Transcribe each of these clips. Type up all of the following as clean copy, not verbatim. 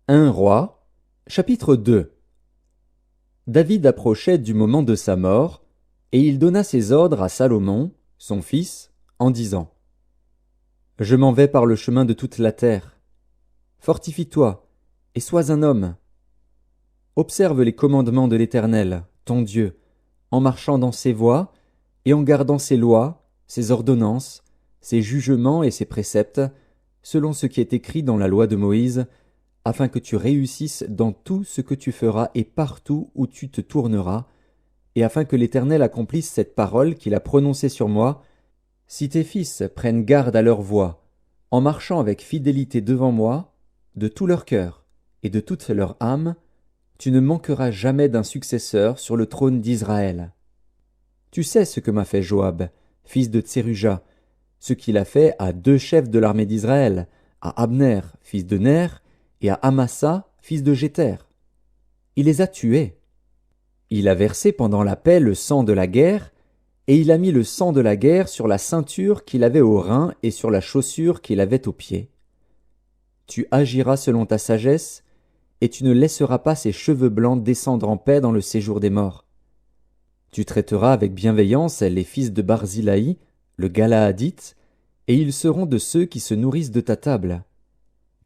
Un roi, chapitre 2. David approchait du moment de sa mort, et il donna ses ordres à Salomon, son fils, en disant: Je m'en vais par le chemin de toute la terre. Fortifie-toi, et sois un homme. Observe les commandements de l'Éternel, ton Dieu, en marchant dans ses voies, et en gardant ses lois, ses ordonnances, ses jugements et ses préceptes, selon ce qui est écrit dans la loi de Moïse, afin que tu réussisses dans tout ce que tu feras et partout où tu te tourneras, et afin que l'Éternel accomplisse cette parole qu'il a prononcée sur moi, si tes fils prennent garde à leur voie, en marchant avec fidélité devant moi, de tout leur cœur et de toute leur âme, tu ne manqueras jamais d'un successeur sur le trône d'Israël. Tu sais ce que m'a fait Joab, fils de Tseruja, ce qu'il a fait à 2 chefs de l'armée d'Israël, à Abner, fils de Ner, et à Amasa, fils de Jéter. Il les a tués. Il a versé pendant la paix le sang de la guerre, et il a mis le sang de la guerre sur la ceinture qu'il avait au rein et sur la chaussure qu'il avait au pied. Tu agiras selon ta sagesse, et tu ne laisseras pas ses cheveux blancs descendre en paix dans le séjour des morts. Tu traiteras avec bienveillance les fils de Barzilaï, le Galaadite, et ils seront de ceux qui se nourrissent de ta table.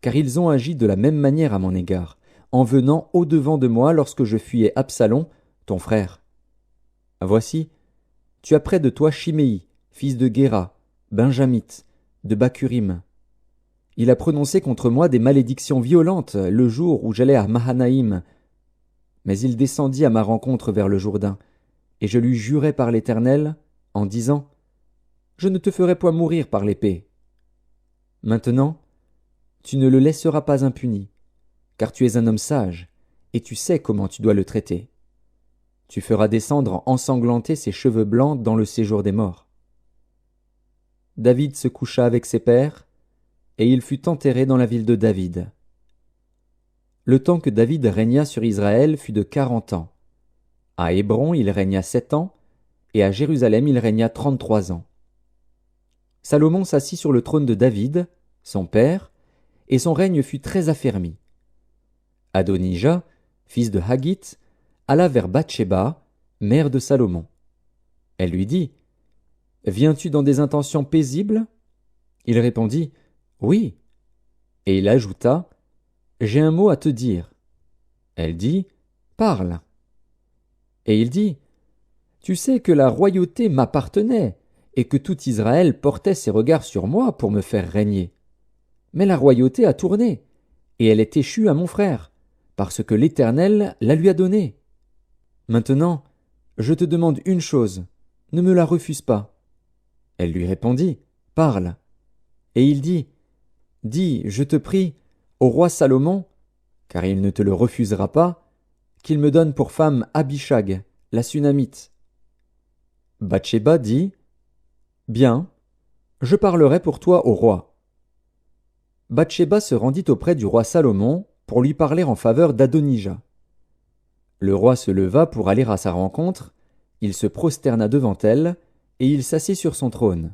Car ils ont agi de la même manière à mon égard, en venant au-devant de moi lorsque je fuyais Absalom, ton frère. Voici, tu as près de toi Chiméi, fils de Guéra, benjamite, de Bakurim. Il a prononcé contre moi des malédictions violentes le jour où j'allais à Mahanaïm. Mais il descendit à ma rencontre vers le Jourdain, et je lui jurai par l'Éternel, en disant: Je ne te ferai point mourir par l'épée. Maintenant, tu ne le laisseras pas impuni, car tu es un homme sage, et tu sais comment tu dois le traiter. Tu feras descendre ensanglantés ses cheveux blancs dans le séjour des morts. David se coucha avec ses pères, et il fut enterré dans la ville de David. Le temps que David régna sur Israël fut de 40 ans. À Hébron il régna 7 ans, et à Jérusalem il régna 33 ans. Salomon s'assit sur le trône de David, son père, et son règne fut très affermi. Adonija, fils de Haggith, alla vers Bathsheba, mère de Salomon. Elle lui dit: Viens-tu dans des intentions paisibles? Il répondit: Oui. Et il ajouta: J'ai un mot à te dire. Elle dit: Parle. Et il dit: Tu sais que la royauté m'appartenait, et que tout Israël portait ses regards sur moi pour me faire régner. Mais la royauté a tourné, et elle est échue à mon frère, parce que l'Éternel la lui a donnée. Maintenant, je te demande une chose, ne me la refuse pas. Elle lui répondit: Parle. Et il dit: Dis, je te prie, au roi Salomon, car il ne te le refusera pas, qu'il me donne pour femme Abishag, la Sunamite. Bathsheba dit: Bien, je parlerai pour toi au roi. Bathsheba se rendit auprès du roi Salomon pour lui parler en faveur d'Adonija. Le roi se leva pour aller à sa rencontre, il se prosterna devant elle, et il s'assit sur son trône.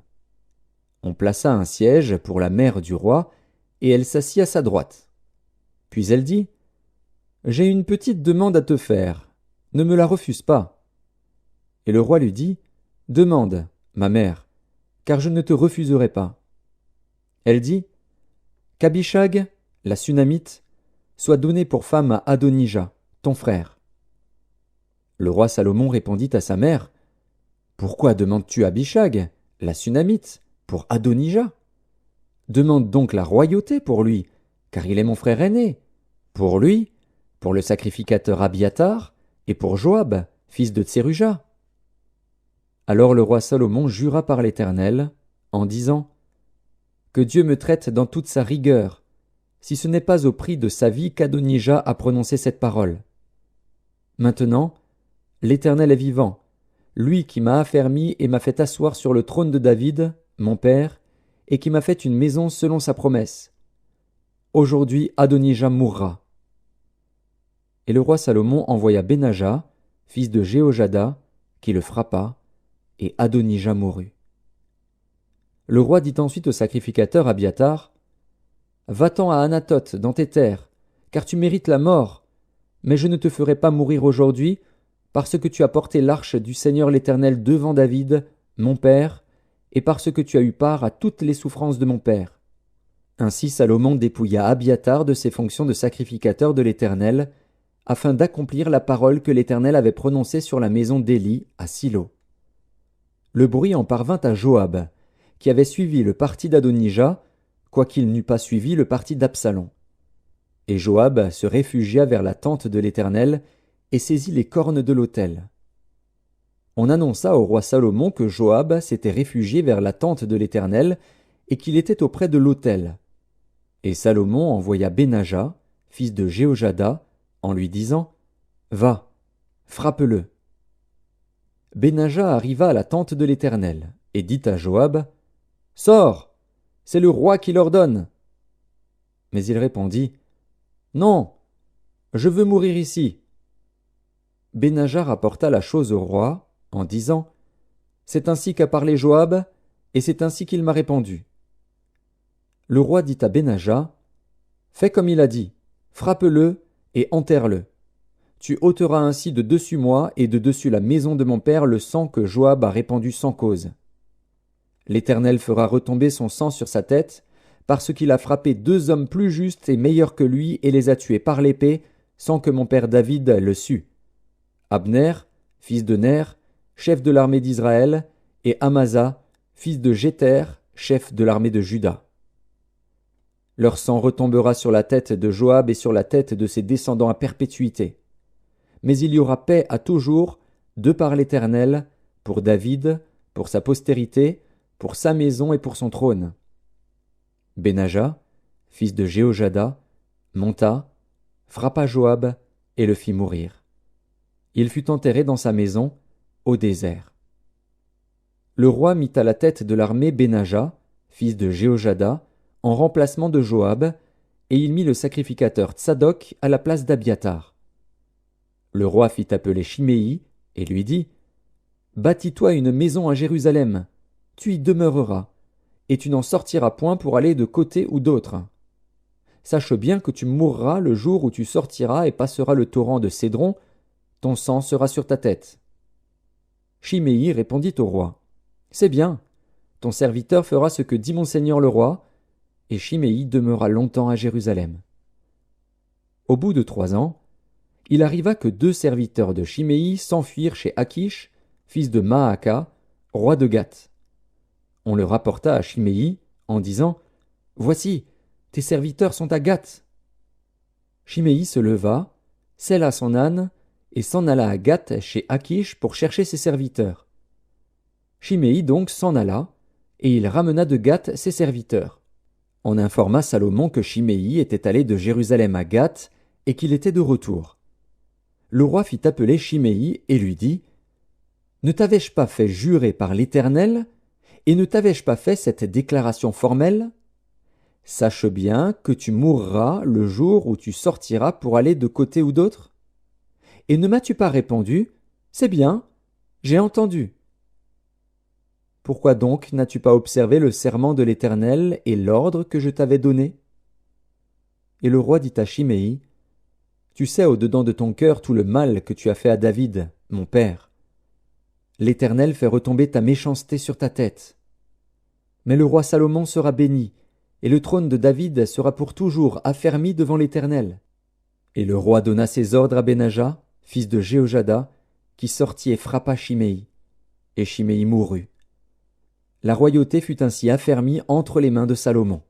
On plaça un siège pour la mère du roi, et elle s'assit à sa droite. Puis elle dit: J'ai une petite demande à te faire, ne me la refuse pas. Et le roi lui dit: Demande, ma mère, car je ne te refuserai pas. Elle dit: Qu'Abishag, la Sunamite, soit donnée pour femme à Adonija, ton frère. Le roi Salomon répondit à sa mère: Pourquoi demandes-tu Abishag, la Sunamite, pour Adonija? Demande donc la royauté pour lui, car il est mon frère aîné, pour lui, pour le sacrificateur Abiatar, et pour Joab, fils de Tseruja. Alors le roi Salomon jura par l'Éternel, en disant: Que Dieu me traite dans toute sa rigueur, si ce n'est pas au prix de sa vie qu'Adonija a prononcé cette parole. Maintenant, l'Éternel est vivant, lui qui m'a affermi et m'a fait asseoir sur le trône de David, mon père, et qui m'a fait une maison selon sa promesse. Aujourd'hui Adonija mourra. Et le roi Salomon envoya Benaja, fils de Jéhojada, qui le frappa, et Adonija mourut. Le roi dit ensuite au sacrificateur Abiatar: Va-t'en à Anathoth dans tes terres, car tu mérites la mort. Mais je ne te ferai pas mourir aujourd'hui, parce que tu as porté l'arche du Seigneur l'Éternel devant David, mon père, et parce que tu as eu part à toutes les souffrances de mon père. » Ainsi Salomon dépouilla Abiathar de ses fonctions de sacrificateur de l'Éternel, afin d'accomplir la parole que l'Éternel avait prononcée sur la maison d'Élie à Silo. Le bruit en parvint à Joab, qui avait suivi le parti d'Adonija, quoiqu'il n'eût pas suivi le parti d'Absalom. Et Joab se réfugia vers la tente de l'Éternel et saisit les cornes de l'autel. On annonça au roi Salomon que Joab s'était réfugié vers la tente de l'Éternel et qu'il était auprès de l'autel. Et Salomon envoya Benaja, fils de Jéhojada, en lui disant « Va, frappe-le. » Benaja arriva à la tente de l'Éternel et dit à Joab « Sors, c'est le roi qui l'ordonne. » Mais il répondit « Non, je veux mourir ici. » Benaja rapporta la chose au roi en disant « C'est ainsi qu'a parlé Joab, et c'est ainsi qu'il m'a répondu. » Le roi dit à Benaja « Fais comme il a dit, frappe-le et enterre-le. Tu ôteras ainsi de dessus moi et de dessus la maison de mon père le sang que Joab a répandu sans cause. L'Éternel fera retomber son sang sur sa tête, parce qu'il a frappé 2 hommes plus justes et meilleurs que lui et les a tués par l'épée, sans que mon père David le sût. Abner, fils de Ner, chef de l'armée d'Israël, et Amasa, fils de Jéter, chef de l'armée de Juda. Leur sang retombera sur la tête de Joab et sur la tête de ses descendants à perpétuité. Mais il y aura paix à toujours, de par l'Éternel, pour David, pour sa postérité, pour sa maison et pour son trône. Benaja, fils de Jéhojada, monta, frappa Joab et le fit mourir. Il fut enterré dans sa maison, au désert. Le roi mit à la tête de l'armée Benaja, fils de Jéhojada, en remplacement de Joab, et il mit le sacrificateur Tsadok à la place d'Abiathar. Le roi fit appeler Chiméi et lui dit « Bâtis-toi une maison à Jérusalem, tu y demeureras, et tu n'en sortiras point pour aller de côté ou d'autre. Sache bien que tu mourras le jour où tu sortiras et passeras le torrent de Cédron, ton sang sera sur ta tête. » Chiméi répondit au roi « C'est bien, ton serviteur fera ce que dit mon seigneur le roi. » Et Chiméi demeura longtemps à Jérusalem. Au bout de 3 ans, il arriva que 2 serviteurs de Chiméi s'enfuirent chez Akish, fils de Maaka, roi de Gath. On le rapporta à Chiméi en disant « Voici, tes serviteurs sont à Gath. » Chiméi se leva, sella son âne, et s'en alla à Gath chez Akish pour chercher ses serviteurs. Chiméi donc s'en alla, et il ramena de Gath ses serviteurs. On informa Salomon que Chiméi était allé de Jérusalem à Gath et qu'il était de retour. Le roi fit appeler Chiméi et lui dit « Ne t'avais-je pas fait jurer par l'Éternel, et ne t'avais-je pas fait cette déclaration formelle? Sache bien que tu mourras le jour où tu sortiras pour aller de côté ou d'autre. Et ne m'as-tu pas répondu « C'est bien, j'ai entendu. » Pourquoi donc n'as-tu pas observé le serment de l'Éternel et l'ordre que je t'avais donné? Et le roi dit à Chiméi, Tu sais au-dedans de ton cœur tout le mal que tu as fait à David, mon père. L'Éternel fait retomber ta méchanceté sur ta tête. Mais le roi Salomon sera béni, et le trône de David sera pour toujours affermi devant l'Éternel. Et le roi donna ses ordres à Benaja, fils de Jéhojada, qui sortit et frappa Chiméi. Et Chiméi mourut. La royauté fut ainsi affermie entre les mains de Salomon.